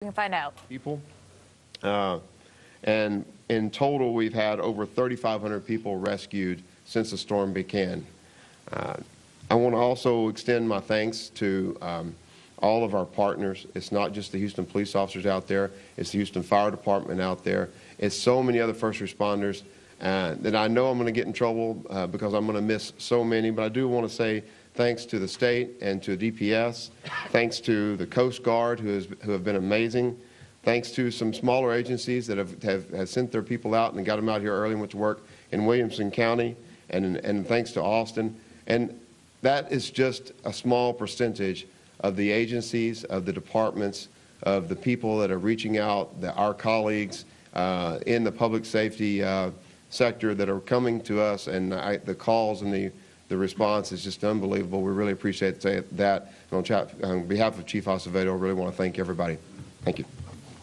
We can find out. People. And in total, we've had over 3,500 people rescued since the storm began. I want to also extend my thanks to all of our partners. It's not just the Houston police officers out there. It's the Houston Fire Department out there. It's so many other first responders that I know I'm going to get in trouble because I'm going to miss so many. But I do want to say thanks to the state and to DPS. Thanks to the Coast Guard who have been amazing. Thanks to some smaller agencies that have sent their people out and got them out here early and went to work in Williamson County. And thanks to Austin. And that is just a small percentage of the agencies, of the departments, of the people that are reaching out, our colleagues in the public safety sector that are coming to us, and the calls and the response is just unbelievable. We really appreciate that. And on behalf of Chief Acevedo, I really want to thank everybody. Thank you.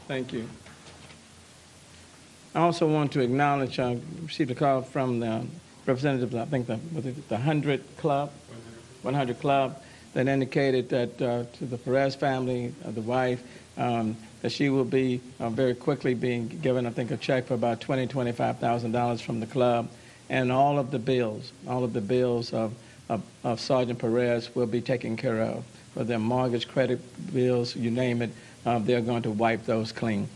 Thank you. I also want to acknowledge, I received a call from the representative, I think the 100 Club, that indicated that to the Perez family, the wife, that she will be very quickly being given, I think, a check for about $20,000 to $25,000 from the club, and all of the bills of Sergeant Perez will be taken care of. For their mortgage, credit bills, you name it, they're going to wipe those clean.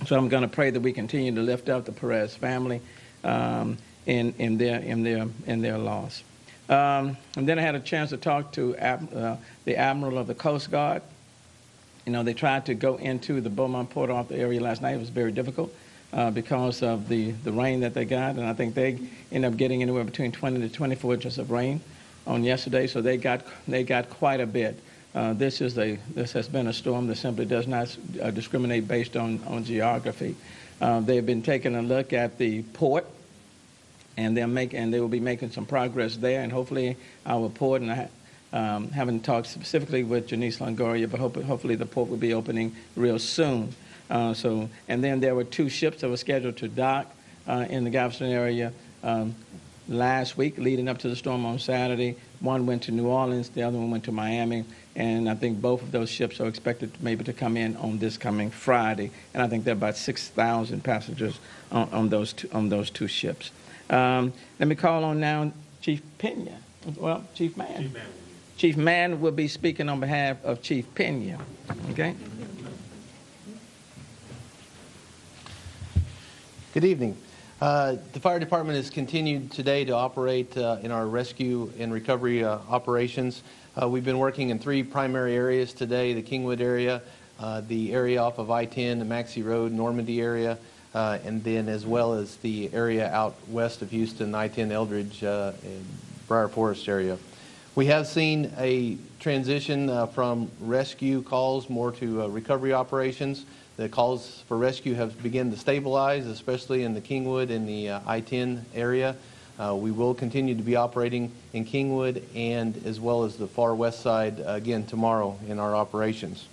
So I'm going to pray that we continue to lift up the Perez family in their loss. And then I had a chance to talk to the Admiral of the Coast Guard. You know, they tried to go into the Beaumont Port Arthur area last night. It was very difficult because of the rain that they got, and I think they ended up getting anywhere between 20 to 24 inches of rain on yesterday. So they got quite a bit. This has been a storm that simply does not discriminate based on geography. They've been taking a look at the port, and they will be making some progress there, and hopefully our port, and I haven't talked specifically with Janice Longoria, but hopefully the port will be opening real soon. And then there were 2 ships that were scheduled to dock in the Galveston area last week, leading up to the storm on Saturday. One went to New Orleans, the other one went to Miami, and I think both of those ships are expected maybe to come in on this coming Friday. And I think there are about 6,000 passengers on those 2 ships. Let me call on now Chief Pena. Well, Chief Mann. Chief Mann will be speaking on behalf of Chief Pena. Okay? Good evening. The fire department has continued today to operate in our rescue and recovery operations. We've been working in 3 primary areas today: the Kingwood area, the area off of I-10, the Maxey Road, Normandy area, and then as well as the area out west of Houston, I-10 Eldridge and Briar Forest area. We have seen a transition from rescue calls more to recovery operations. The calls for rescue have begun to stabilize, especially in the Kingwood and the I-10 area. We will continue to be operating in Kingwood and as well as the far west side again tomorrow in our operations.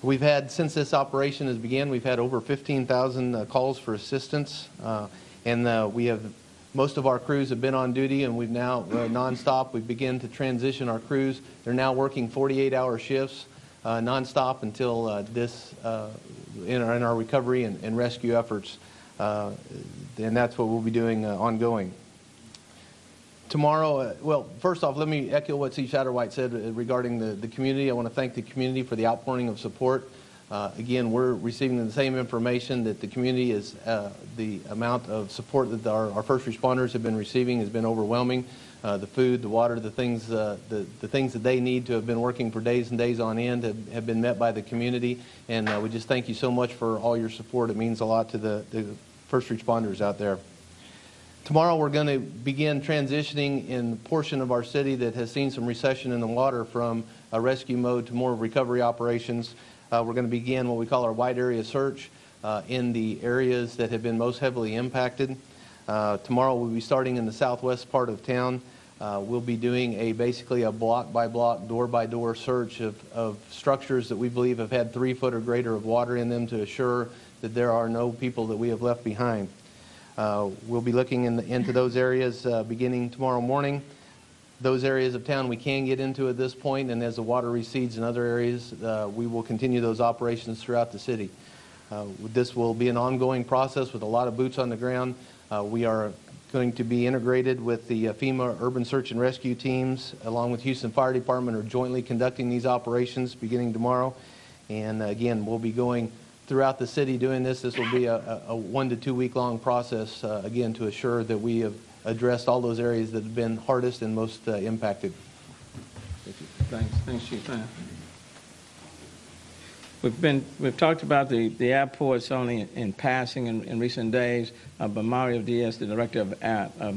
We've had, since this operation has begun, we've had over 15,000 calls for assistance, and we have, most of our crews have been on duty, and we've now nonstop. We've begun to transition our crews. They're now working 48-hour shifts nonstop until in our recovery and rescue efforts, and that's what we'll be doing ongoing. Tomorrow, well, first off, let me echo what Chief Satterwhite said regarding the community. I want to thank the community for the outpouring of support. Again, we're receiving the same information that the community is, the amount of support that our first responders have been receiving has been overwhelming. The food, the water, the things that they need to have been working for days and days on end have been met by the community. And we just thank you so much for all your support. It means a lot to the first responders out there. Tomorrow we're going to begin transitioning in the portion of our city that has seen some recession in the water from a rescue mode to more recovery operations. We're going to begin what we call our wide area search in the areas that have been most heavily impacted. Tomorrow we'll be starting in the southwest part of town. We'll be doing basically a block by block, door by door search of structures that we believe have had 3 foot or greater of water in them to assure that there are no people that we have left behind. We'll be looking into those areas beginning tomorrow morning. those areas of town we can get into at this point, and as the water recedes in other areas, we will continue those operations throughout the city. This will be an ongoing process with a lot of boots on the ground. We are going to be integrated with the FEMA urban search and rescue teams, along with Houston Fire Department, are jointly conducting these operations beginning tomorrow. And again, we'll be going throughout the city doing this. This will be a 1 to 2 week long process, again, to assure that we have addressed all those areas that have been hardest and most impacted. Thanks, Chief. We've talked about the airports only in passing in recent days, but Mario Diaz, the director of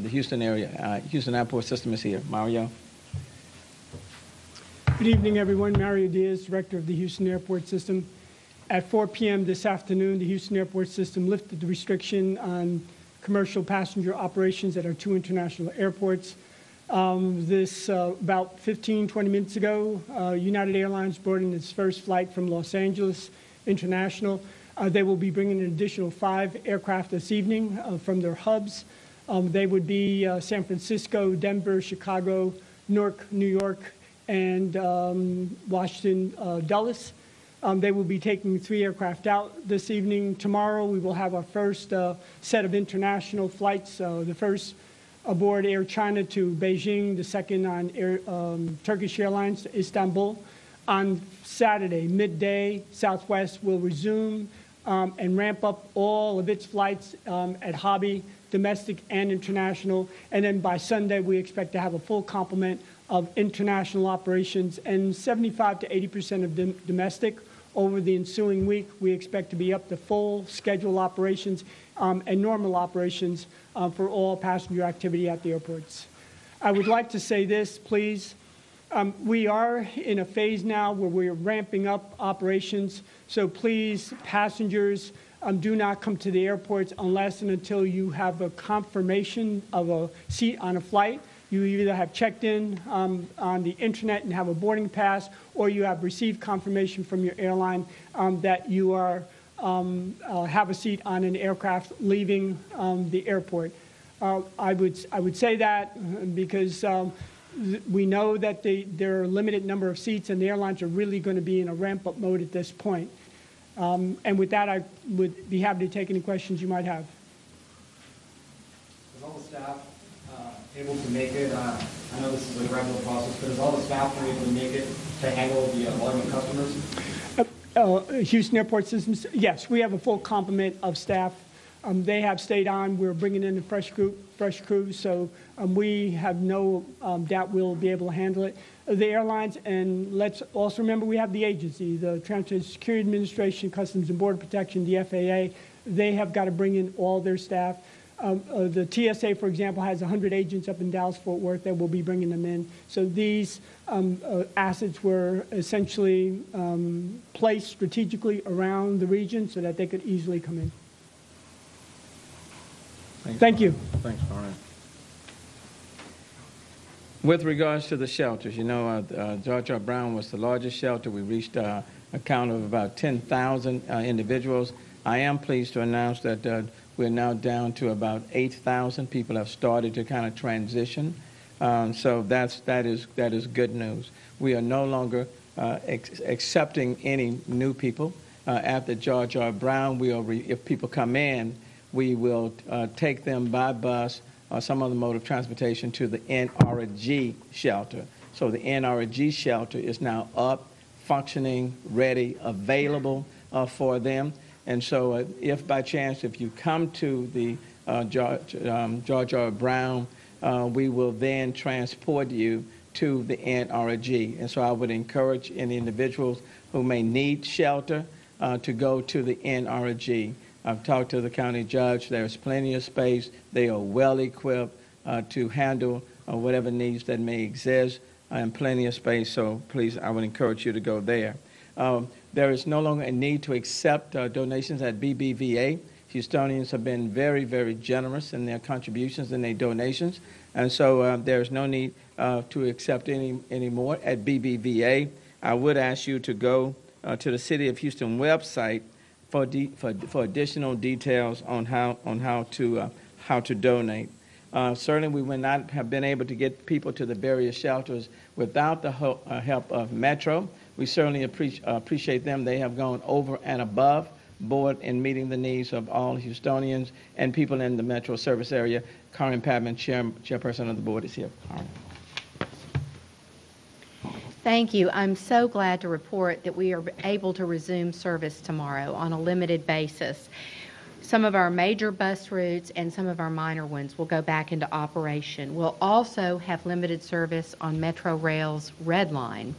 the Houston area, Houston Airport System, is here. Mario. Good evening, everyone. Mario Diaz, director of the Houston Airport System. At 4 p.m. this afternoon, the Houston Airport System lifted the restriction on commercial passenger operations at our 2 international airports. About 15, 20 minutes ago, United Airlines brought in its first flight from Los Angeles International. They will be bringing an additional 5 aircraft this evening from their hubs. They would be San Francisco, Denver, Chicago, Newark, New York, and Washington, Dulles. They will be taking 3 aircraft out this evening. Tomorrow, we will have our first set of international flights. The first aboard Air China to Beijing, the second on Turkish Airlines to Istanbul. On Saturday, midday, Southwest will resume and ramp up all of its flights at Hobby, domestic and international. And then by Sunday, we expect to have a full complement of international operations and 75 to 80% of domestic. Over the ensuing week, we expect to be up to full schedule operations and normal operations for all passenger activity at the airports. I would like to say this, please. We are in a phase now where we're ramping up operations, so please, passengers, do not come to the airports unless and until you have a confirmation of a seat on a flight. You either have checked in on the internet and have a boarding pass, or you have received confirmation from your airline that you are have a seat on an aircraft leaving the airport. I would say that because we know that there are a limited number of seats, and the airlines are really going to be in a ramp-up mode at this point. And with that, I would be happy to take any questions you might have. Is all the staff able to make it? I know this is a gradual process, but is all the staff able to make it to handle the volume of customers? Houston Airport Systems, yes, we have a full complement of staff. They have stayed on. We're bringing in a fresh crew, so we have no doubt we'll be able to handle it. The airlines, and let's also remember we have the agency, the Transportation Security Administration, Customs and Border Protection, the FAA. They have got to bring in all their staff. The TSA, for example, has 100 agents up in Dallas-Fort Worth that will be bringing them in. So these assets were essentially placed strategically around the region so that they could easily come in. Thank you. Thanks, Brian. With regards to the shelters, you know, George R. Brown was the largest shelter. We reached a count of about 10,000 individuals. I am pleased to announce that we're now down to about 8,000. People have started to kind of transition. So that is good news. We are no longer accepting any new people. After George R. Brown, if people come in, we will take them by bus or some other mode of transportation to the NRG shelter. So the NRG shelter is now up, functioning, ready, available for them. And so if by chance, if you come to the George R. Brown, we will then transport you to the NRG. And so I would encourage any individuals who may need shelter to go to the NRG. I've talked to the county judge. There's plenty of space. They are well equipped to handle whatever needs that may exist, and plenty of space. So please, I would encourage you to go there. There is no longer a need to accept donations at BBVA. Houstonians have been very, very generous in their contributions and their donations, and so there's no need to accept any more at BBVA. I would ask you to go to the City of Houston website for additional details on how to donate. Certainly, we would not have been able to get people to the various shelters without the help of Metro. We certainly appreciate them. They have gone over and above board in meeting the needs of all Houstonians and people in the Metro service area. Karen Padman, chairperson of the board, is here. Karen. Thank you. I'm so glad to report that we are able to resume service tomorrow on a limited basis. Some of our major bus routes and some of our minor ones will go back into operation. We'll also have limited service on Metro Rail's Red Line.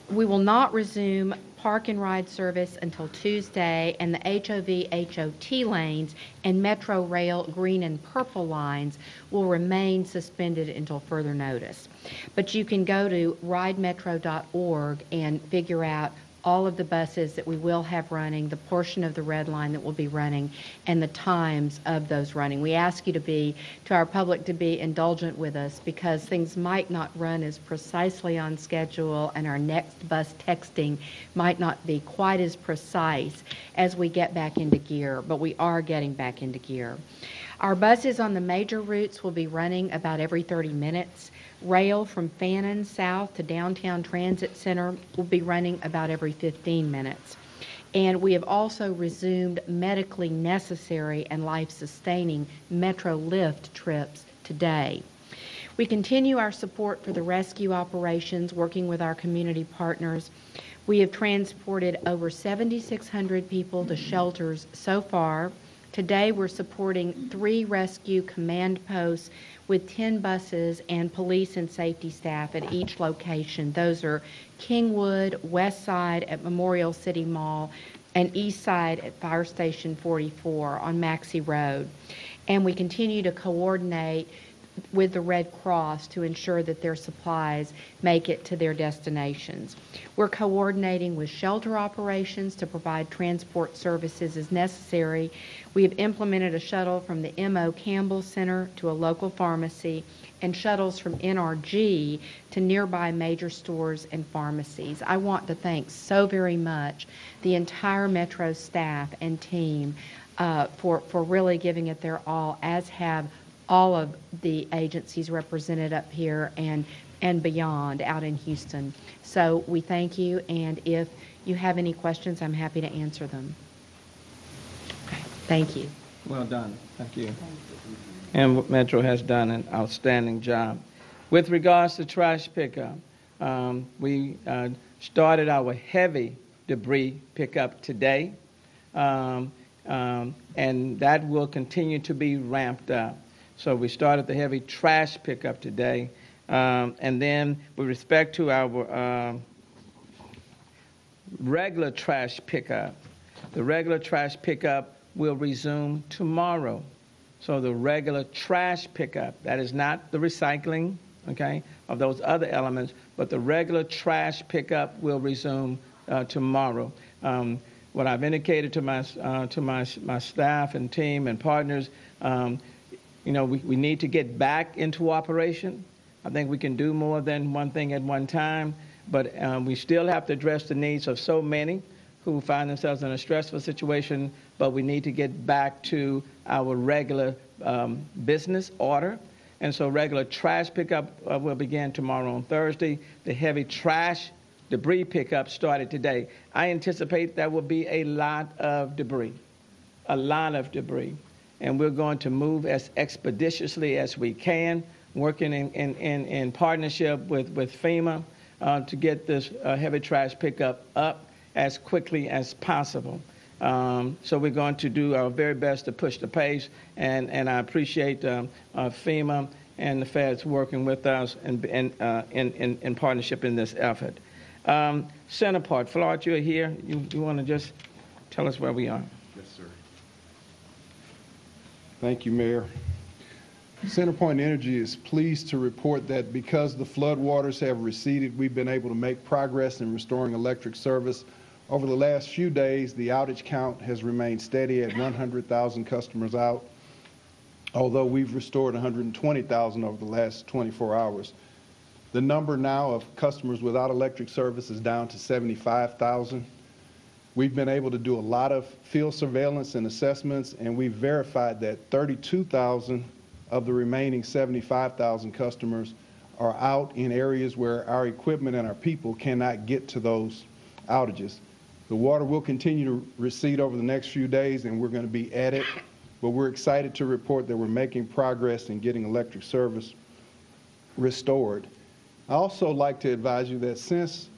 We will not resume park and ride service until Tuesday, and the HOV-HOT lanes and Metro Rail green and purple lines will remain suspended until further notice. But you can go to ridemetro.org and figure out all of the buses that we will have running, the portion of the Red Line that will be running, and the times of those running. We ask you to our public to be indulgent with us because things might not run as precisely on schedule and our next bus texting might not be quite as precise as we get back into gear, but we are getting back into gear. Our buses on the major routes will be running about every 30 minutes. Rail from Fannin south to Downtown Transit Center will be running about every 15 minutes. And we have also resumed medically necessary and life-sustaining Metro Lift trips today. We continue our support for the rescue operations, working with our community partners. We have transported over 7,600 people to shelters so far. Today, we're supporting 3 rescue command posts with 10 buses and police and safety staff at each location. Those are Kingwood, West Side at Memorial City Mall, and East Side at Fire Station 44 on Maxey Road. And we continue to coordinate with the Red Cross to ensure that their supplies make it to their destinations. We're coordinating with shelter operations to provide transport services as necessary. We have implemented a shuttle from the M.O. Campbell Center to a local pharmacy and shuttles from NRG to nearby major stores and pharmacies. I want to thank so very much the entire Metro staff and team for really giving it their all, as have all of the agencies represented up here and beyond out in Houston. So we thank you, and if you have any questions, I'm happy to answer them. Okay. Thank you. Well done. Thank you. And Metro has done an outstanding job. With regards to trash pickup, we started our heavy debris pickup today, and that will continue to be ramped up. So we started the heavy trash pickup today. And then with respect to our regular trash pickup, the regular trash pickup will resume tomorrow. So the regular trash pickup, that is not the recycling, okay, of those other elements, but the regular trash pickup will resume tomorrow. What I've indicated to my staff and team and partners, you know, we need to get back into operation. I think we can do more than one thing at one time, but we still have to address the needs of so many who find themselves in a stressful situation, but we need to get back to our regular business order. And so regular trash pickup will begin tomorrow on Thursday. The heavy trash debris pickup started today. I anticipate there will be a lot of debris. And we're going to move as expeditiously as we can, working in partnership with FEMA to get this heavy trash pickup up as quickly as possible. So we're going to do our very best to push the pace, and I appreciate FEMA and the feds working with us in partnership in this effort. Centerport, Floyd, you're here. You want to just tell us where we are? Yes, sir. Thank you, Mayor. CenterPoint Energy is pleased to report that because the floodwaters have receded, we've been able to make progress in restoring electric service. Over the last few days, the outage count has remained steady at 100,000 customers out, although we've restored 120,000 over the last 24 hours. The number now of customers without electric service is down to 75,000. We've been able to do a lot of field surveillance and assessments, and we've verified that 32,000 of the remaining 75,000 customers are out in areas where our equipment and our people cannot get to those outages. The water will continue to recede over the next few days, and we're going to be at it, but we're excited to report that we're making progress in getting electric service restored. I also like to advise you that since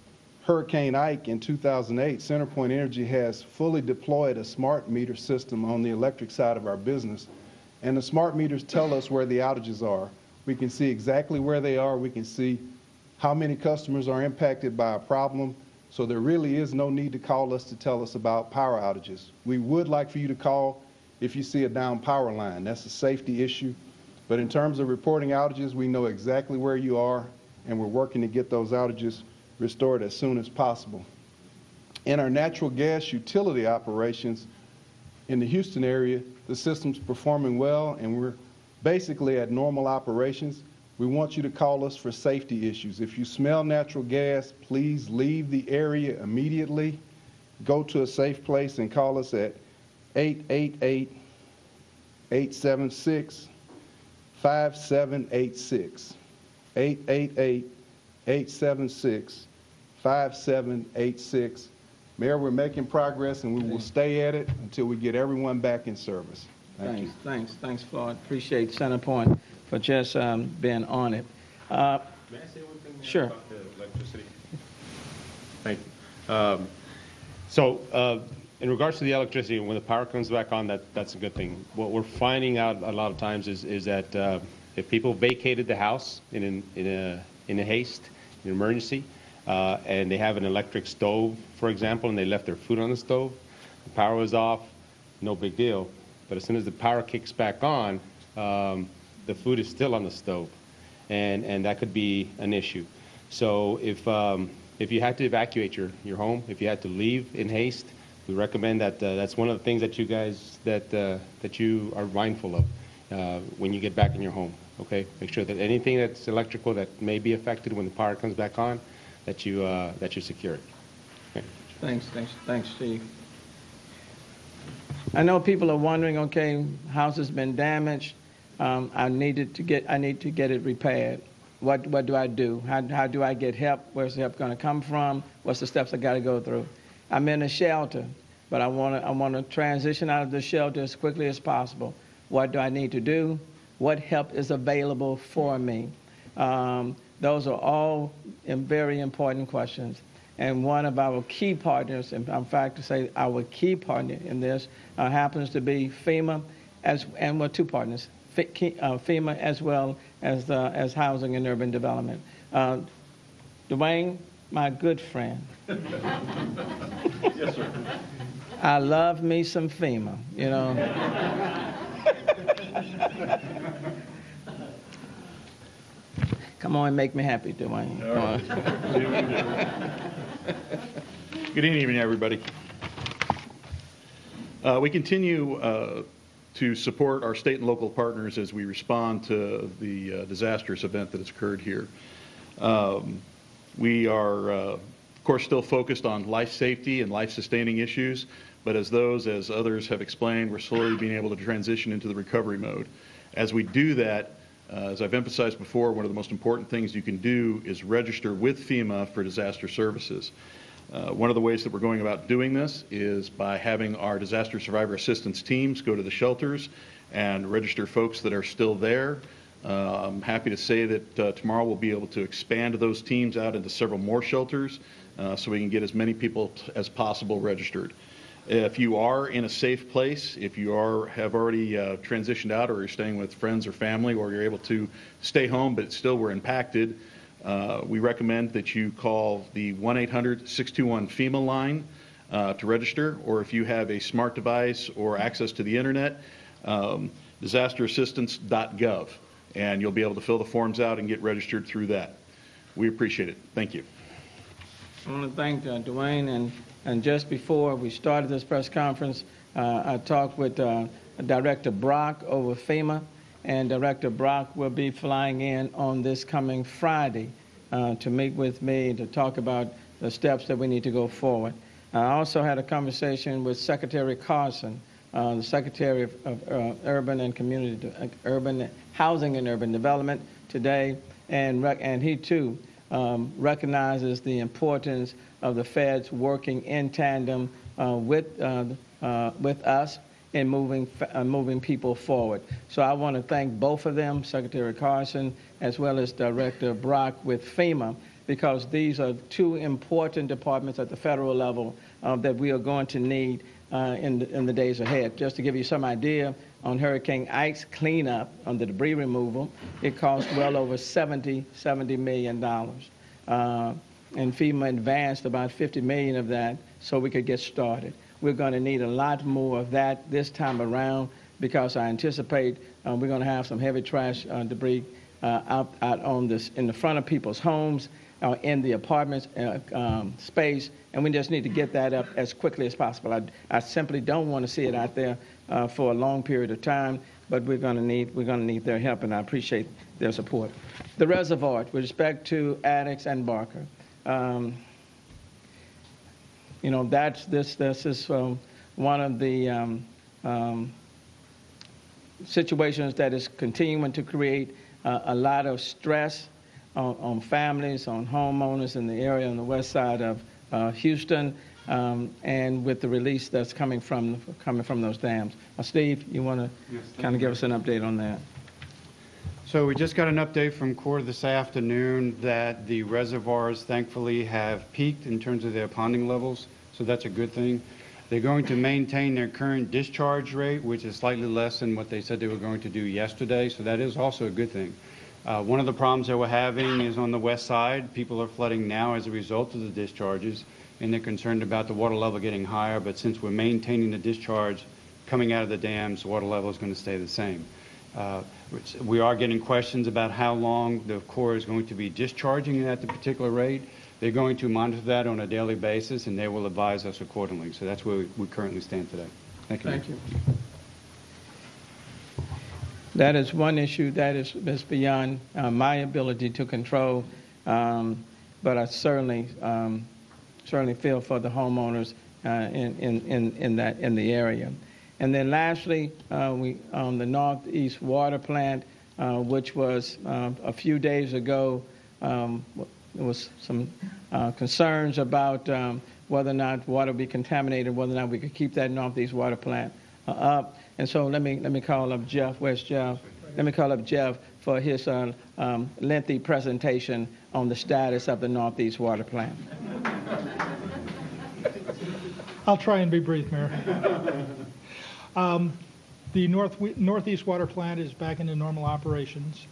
Hurricane Ike in 2008, CenterPoint Energy has fully deployed a smart meter system on the electric side of our business, and the smart meters tell us where the outages are. We can see exactly where they are. We can see how many customers are impacted by a problem, so there really is no need to call us to tell us about power outages. We would like for you to call if you see a down power line. That's a safety issue. But in terms of reporting outages, we know exactly where you are, and we're working to get those outages restored as soon as possible. In our natural gas utility operations in the Houston area, the system's performing well, and we're basically at normal operations. We want you to call us for safety issues. If you smell natural gas, please leave the area immediately. Go to a safe place and call us at 888-876-5786. 888-876-5786. Mayor, we're making progress, and we will stay at it until we get everyone back in service. Thank you. Thanks, Floyd. Appreciate CenterPoint for just being on it. May I say one thing Sure. about the electricity? Thank you. In regards to the electricity, when the power comes back on, that's a good thing. What we're finding out a lot of times is that if people vacated the house in a haste, in an emergency, and they have an electric stove, for example, and they left their food on the stove, the power was off, no big deal. But as soon as the power kicks back on, the food is still on the stove, and that could be an issue. So if you had to evacuate your home, if you had to leave in haste, we recommend that that's one of the things that you guys that you are mindful of when you get back in your home. Okay, make sure that anything that's electrical that may be affected when the power comes back on, that you secure it. Okay. Thanks, Steve. I know people are wondering, okay, house has been damaged. I need to get it repaired. What do I do? How do I get help? Where's the help going to come from? What's the steps I got to go through? I'm in a shelter, but I want to transition out of the shelter as quickly as possible. What do I need to do? What help is available for me? Those are all very important questions. And one of our key partners, in fact, to say our key partner in this happens to be FEMA, and we're two partners, FEMA as well as Housing and Urban Development. Dwayne, my good friend. Yes, sir. I love me some FEMA, you know. Come on and make me happy, Dwayne. Come on. Good evening, everybody. We continue to support our state and local partners as we respond to the disastrous event that has occurred here. We are, of course, still focused on life safety and life-sustaining issues, but as others have explained, we're slowly being able to transition into the recovery mode. As we do that, as I've emphasized before, one of the most important things you can do is register with FEMA for disaster services. One of the ways that we're going about doing this is by having our disaster survivor assistance teams go to the shelters and register folks that are still there. I'm happy to say that tomorrow we'll be able to expand those teams out into several more shelters so we can get as many people as possible registered. If you are in a safe place, if you have already transitioned out, or you're staying with friends or family, or you're able to stay home but still were impacted, we recommend that you call the 1-800-621-FEMA line to register, or if you have a smart device or access to the internet, disasterassistance.gov, and you'll be able to fill the forms out and get registered through that. We appreciate it. Thank you. I want to thank Dwayne, and just before we started this press conference, I talked with Director Brock over FEMA, and Director Brock will be flying in on this coming Friday to meet with me to talk about the steps that we need to go forward. I also had a conversation with Secretary Carson the Secretary of Urban Housing and Urban Development today, and he too recognizes the importance of the feds working in tandem with us in moving people forward. So I want to thank both of them, Secretary Carson as well as Director Brock with FEMA, because these are two important departments at the federal level that we are going to need in the days ahead. Just to give you some idea, on Hurricane Ike's cleanup, on the debris removal, it cost well over $70 million. And FEMA advanced about $50 million of that so we could get started. We're going to need a lot more of that this time around, because I anticipate we're going to have some heavy trash debris out on this in the front of people's homes, in the apartments space, and we just need to get that up as quickly as possible. I simply don't want to see it out there for a long period of time, but we're going to need their help, and I appreciate their support. The reservoir, with respect to Addicts and Barker, you know, this is one of the situations that is continuing to create a lot of stress on families, on homeowners in the area on the west side of Houston, and with the release that's coming from those dams. Steve, you want to kind of give us an update on that? So we just got an update from Corps this afternoon that the reservoirs thankfully have peaked in terms of their ponding levels, so that's a good thing. They're going to maintain their current discharge rate, which is slightly less than what they said they were going to do yesterday, so that is also a good thing. One of the problems that we're having is on the west side. People are flooding now as a result of the discharges, and they're concerned about the water level getting higher, but since we're maintaining the discharge coming out of the dams, the water level is going to stay the same. We are getting questions about how long the Corps is going to be discharging at the particular rate. They're going to monitor that on a daily basis, and they will advise us accordingly. So that's where we currently stand today. Thank you. Thank you. That is one issue that is beyond my ability to control, but I certainly feel for the homeowners in the area. And then lastly, on the Northeast Water Plant, which was a few days ago, there was some concerns about whether or not water would be contaminated, whether or not we could keep that Northeast Water Plant up. And so let me call up Jeff. Where's Jeff? Let me call up Jeff for his lengthy presentation on the status of the Northeast Water Plant. I'll try and be brief, Mayor. The Northeast Water Plant is back into normal operations.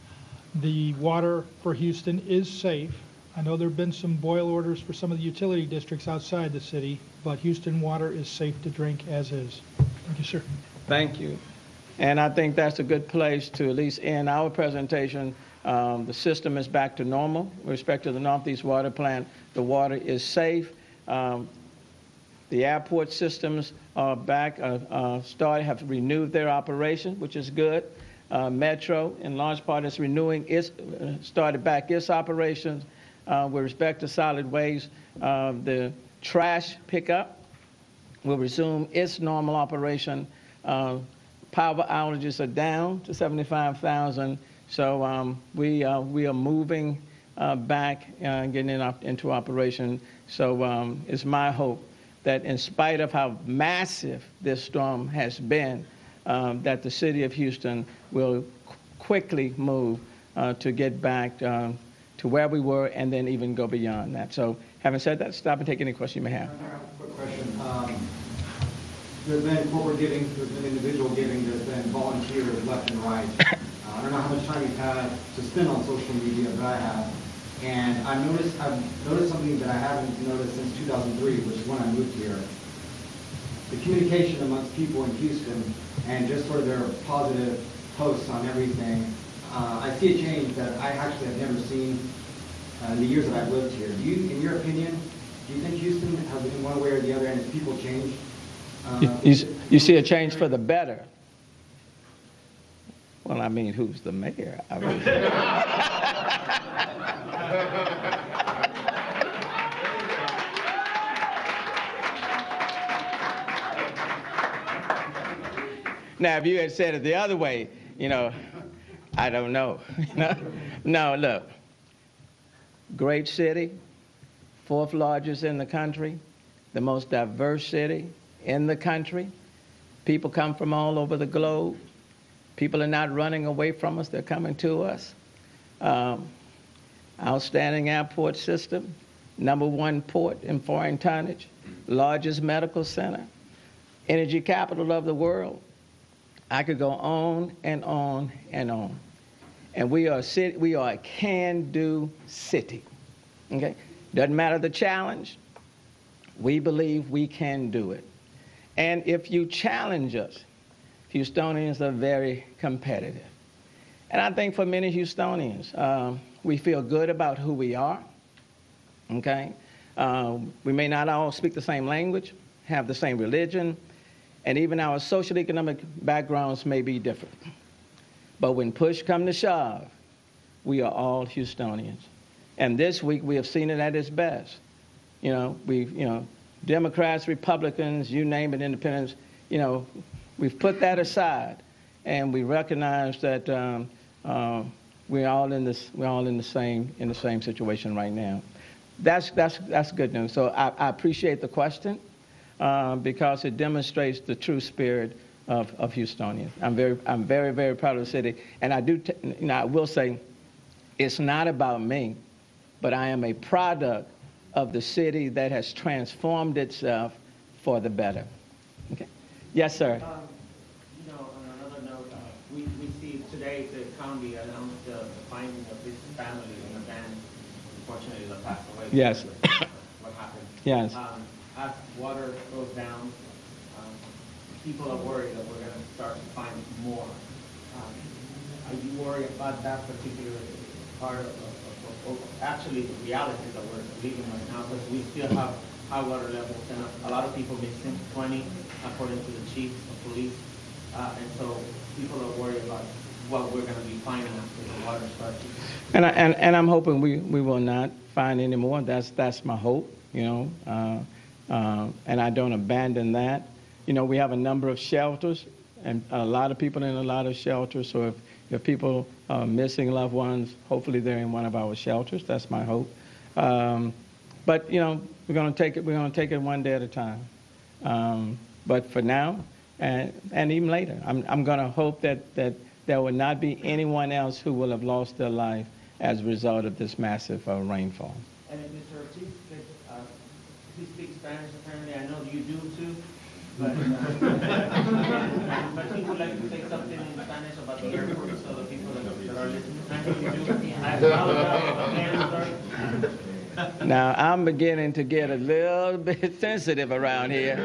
The water for Houston is safe. I know there have been some boil orders for some of the utility districts outside the city, but Houston water is safe to drink as is. Thank you, sir. Thank you. And I think that's a good place to at least end our presentation. The system is back to normal with respect to the Northeast Water Plant. The water is safe. The airport systems are back, have renewed their operation, which is good. Metro, in large part, is started back its operations. With respect to solid waste, the trash pickup will resume its normal operation. Power outages are down to 75,000, so we are moving back, getting into operation. So it's my hope that in spite of how massive this storm has been, that the city of Houston will quickly move to get back to where we were and then even go beyond that. So having said that, stop and take any question you may have. I have a quick question. There's been corporate giving, there's been individual giving, there's been volunteers left and right. I don't know how much time you've had to spend on social media, but I have. And I've noticed something that I haven't noticed since 2003, which is when I moved here. The communication amongst people in Houston and just sort of their positive posts on everything. I see a change that I actually have never seen in the years that I've lived here. In your opinion, do you think Houston has, in one way or the other, and has people changed? You see a change for the better? Well, I mean, who's the mayor? I mean, Now, if you had said it the other way, I don't know. No, look, great city, fourth largest in the country, the most diverse city in the country. People come from all over the globe. People are not running away from us, they're coming to us. Outstanding airport system, #1 port in foreign tonnage, largest medical center, energy capital of the world. I could go on and on and on. And we are a can-do city. Okay? Doesn't matter the challenge, we believe we can do it. And if you challenge us, Houstonians are very competitive. And I think for many Houstonians, we feel good about who we are, okay? We may not all speak the same language, have the same religion, and even our social economic backgrounds may be different. But when push comes to shove, we are all Houstonians. And this week we have seen it at its best. Democrats, Republicans, you name it, independents, we've put that aside, and we recognize that we're all in the same situation right now. That's good news. So I appreciate the question because it demonstrates the true spirit of Houstonians. I'm very, very proud of the city, and I will say, it's not about me, but I am a product of the city that has transformed itself for the better. Okay. Yes, sir. On another note, we see today the county announced the finding of this family in a van, unfortunately, that passed away. Yes. What happened? Yes. As water goes down, people are worried that we're going to start to find more. Are you worried about that particular part of actually the reality that we're living right now? Because we still have high water levels and a lot of people missing, 20 according to the chief of police. And so people are worried about what we're going to be finding after the water starts. And I'm hoping we will not find any more. That's my hope, and I don't abandon that. We have a number of shelters, and a lot of people in a lot of shelters. So if people are missing loved ones, hopefully they're in one of our shelters. That's my hope. But we're going to take it. We're going to take it one day at a time. But for now, and even later, I'm going to hope that there will not be anyone else who will have lost their life as a result of this massive rainfall. And Mr. Ortiz, he speaks Spanish apparently. I know you do too. But he would like to say something in Spanish about the airport so the people that are listening. I know you do. I apologize. Sorry. Now, I'm beginning to get a little bit sensitive around here.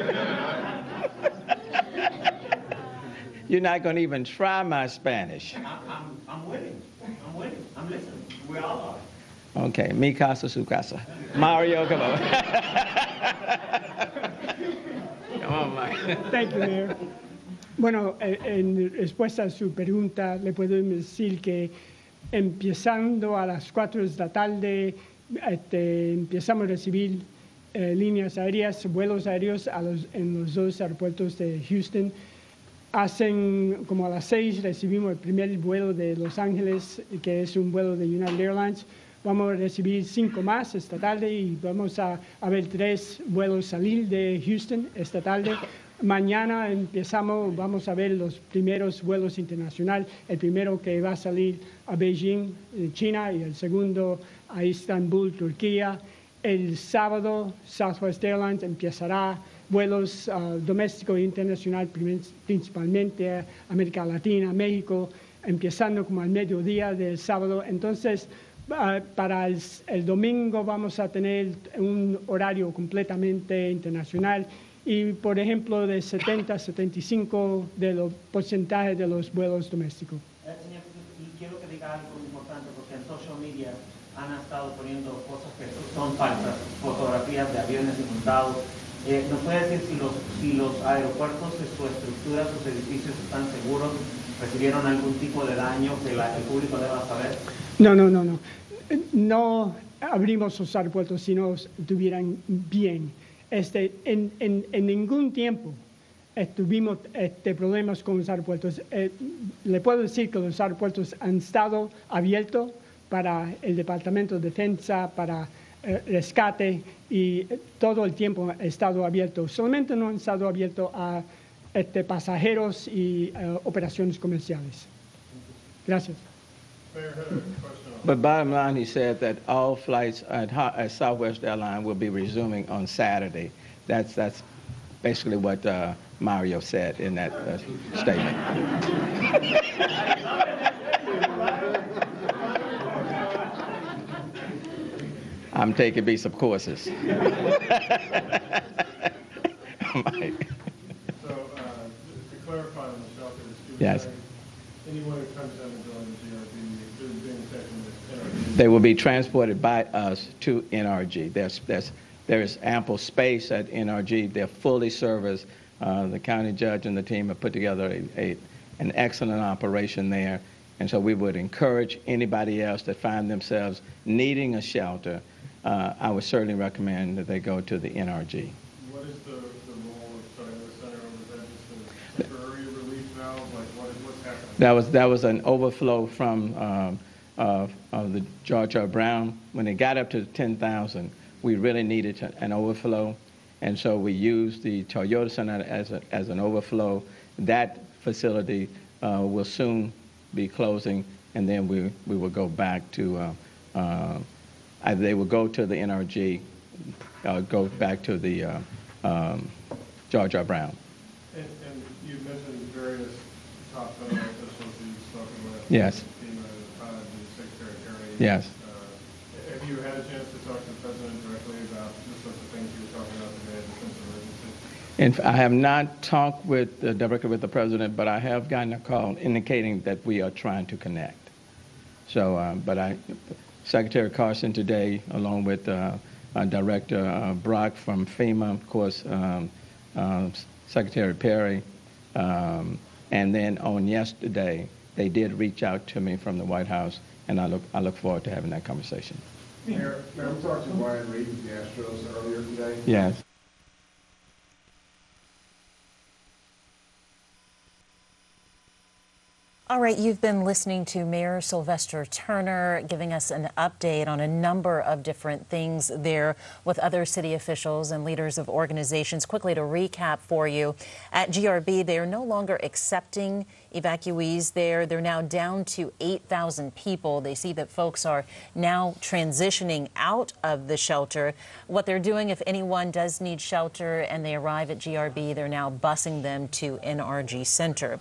You're not going to even try my Spanish. I'm willing. I'm listening. We all are. Okay, mi casa, su casa. Mario, come on. Come on, Mike. Thank you, Mayor. Bueno, en respuesta a su pregunta, le puedo decir que empezando a las 4 de la tarde, empezamos a recibir líneas aéreas, vuelos aéreos en los 2 aeropuertos de Houston. Como a las 6 recibimos el primer vuelo de Los Ángeles, que es un vuelo de United Airlines. Vamos a recibir 5 más esta tarde y vamos a ver 3 vuelos salir de Houston esta tarde. Mañana vamos a ver los primeros vuelos internacionales. El primero que va a salir a Beijing, China, y el segundo a Estambul, Turquía. El sábado, Southwest Airlines empezará vuelos domésticos e internacionales, principalmente a América Latina, México, empezando como al mediodía del sábado. Entonces, para el domingo vamos a tener un horario completamente internacional y, por ejemplo, de 70-75% de los porcentajes de los vuelos domésticos. Señor, y quiero que diga algo importante porque en social media han estado poniendo cosas que son falsas, fotografías de aviones inundados. ¿Nos puede decir si los aeropuertos, su estructura, sus edificios están seguros? ¿Recibieron algún tipo de daño que el público deba saber? No. No abrimos los aeropuertos si no estuvieran bien. En ningún tiempo tuvimos problemas con los aeropuertos. Le puedo decir que los aeropuertos han estado abiertos para el Departamento de Defensa, para rescate, y todo el tiempo ha estado abierto. Solamente no han estado abiertos a pasajeros y operaciones comerciales. Gracias. But bottom line, he said that all flights at Southwest Airlines will be resuming on Saturday. That's basically what Mario said in that statement. I'm taking me some courses. So, to clarify on the shelters, Yes. anyone who comes down and joins the GRB is being taken with NRG. They will be transported by us to NRG. There is ample space at NRG. They're fully serviced. The county judge and the team have put together an excellent operation there. And so we would encourage anybody else that find themselves needing a shelter, I would certainly recommend that they go to the NRG. What is the role of starting the center? Was that just a temporary relief valve? Like what's happening? That was an overflow from the George R. Brown. When it got up to 10,000, we really needed an overflow, and so we used the Toyota Center as an overflow. That facility will soon be closing, and then we will go back to, they will go to the NRG, go back to the George R. Brown. And you mentioned various top federal officials that you've spoken with. Yes. FEMA, the Secretary of Attorney. Yes. Have you had a chance to talk to the President directly about the sorts of things you were talking about today, the sense of urgency? I have not talked directly with the President, but I have gotten a call indicating that we are trying to connect. So, Secretary Carson today, along with Director Brock from FEMA, of course, Secretary Perry, and then on yesterday, they did reach out to me from the White House, and I look forward to having that conversation. Mayor, we talked to Ryan Reed with the Astros earlier today. Yes. All right, you've been listening to Mayor Sylvester Turner giving us an update on a number of different things there with other city officials and leaders of organizations. Quickly to recap for you, at GRB, they are no longer accepting evacuees there. They're now down to 8,000 people. They see that folks are now transitioning out of the shelter. What they're doing, if anyone does need shelter and they arrive at GRB, they're now busing them to NRG Center.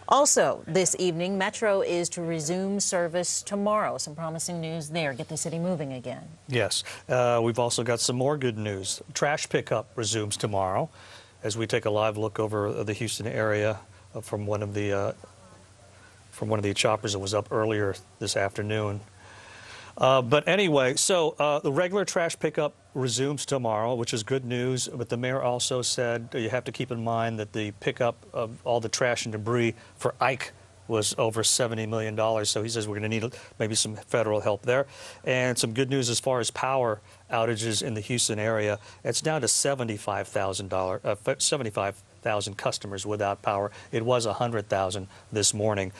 Also, this evening, Metro is to resume service tomorrow. Some promising news there. Get the city moving again. Yes. We've also got some more good news. Trash pickup resumes tomorrow as we take a live look over the Houston area from one of the choppers that was up earlier this afternoon. But anyway, so the regular trash pickup resumes tomorrow, which is good news. But the mayor also said you have to keep in mind that the pickup of all the trash and debris for Ike was over $70 million. So he says we're going to need maybe some federal help there. And some good news as far as power outages in the Houston area. It's down to 75,000 customers without power. It was 100,000 this morning.